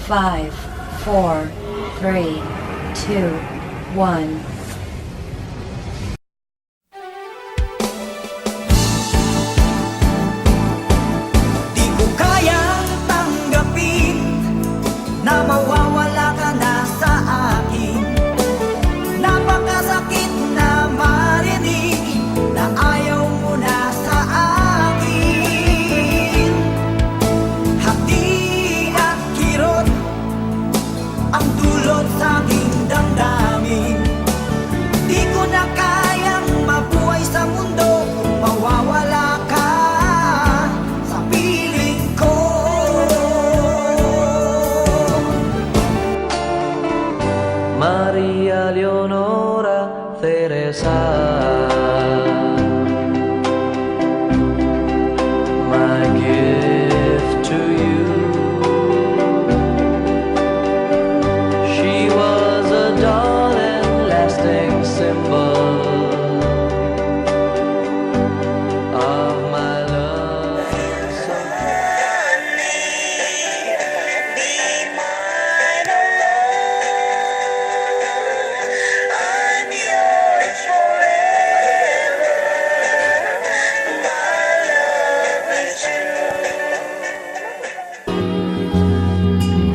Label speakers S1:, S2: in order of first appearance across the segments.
S1: 5, 4, 3, 2, 1.
S2: Di ko kayang tanggapin na mawawala ka na sa akin. Napakasakit na marinig na ayaw mo na sa akin. Hati at kirot ang dulot sa aking damdamin. Di ko na kayang mabuhay sa mundo kung mawawala ka sa piling ko.
S3: Maria Leonora Teresa, my gift to you. She was a dawn and lasting symbol of my love.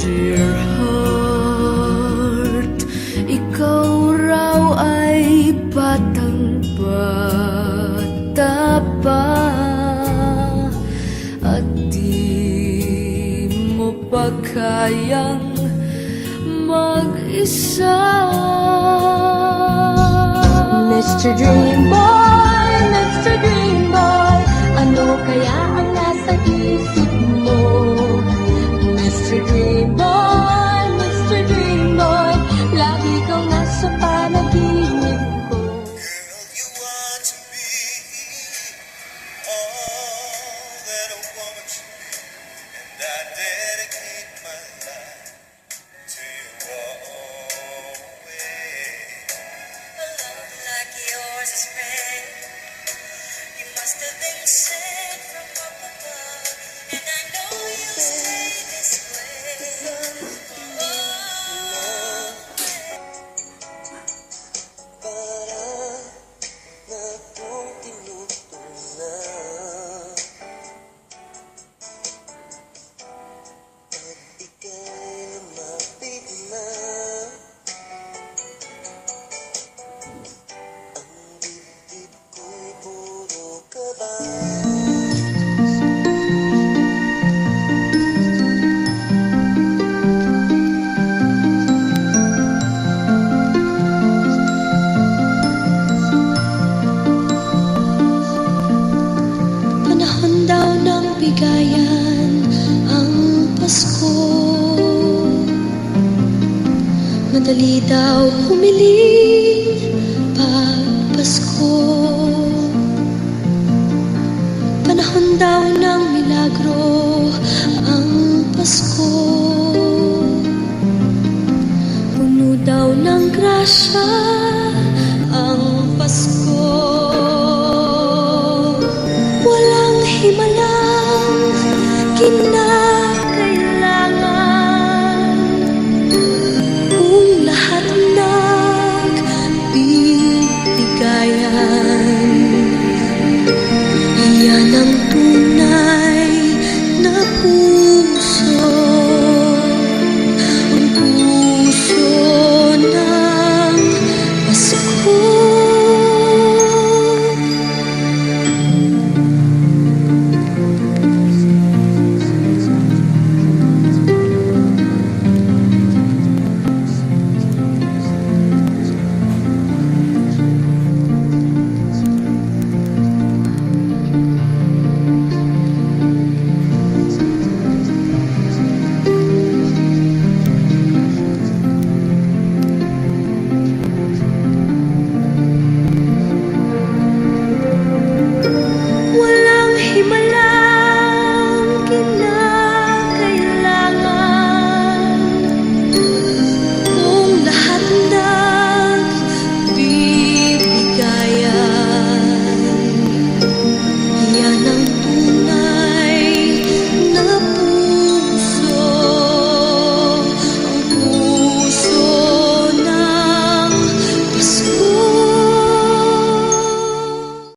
S4: Dear heart, ikaw raw ay batang-bata pa at di mo pa kayang mag-isa.
S5: Mr. Dream Boy, Mr. Dream Boy, ano kaya ang nasa isip mo? Mr. Dream Boy, Mr. Dream Boy, lagi kang nasa panaginip ko.
S6: You want to be all that a woman should be, and I dedicate my life to you always.
S7: A love like yours is rare. You must have been sent from up above, and I know you stay this way.
S6: Para na kong tinutunan at ika'y lumapit na. Ang dibdib ko'y puro kaba.
S5: Panahon daw ng bigayan ang Pasko. Madali daw humiling pag Pasko. Panahon daw ng milagro ang Pasko. Puno daw ng grasya ang Pasko.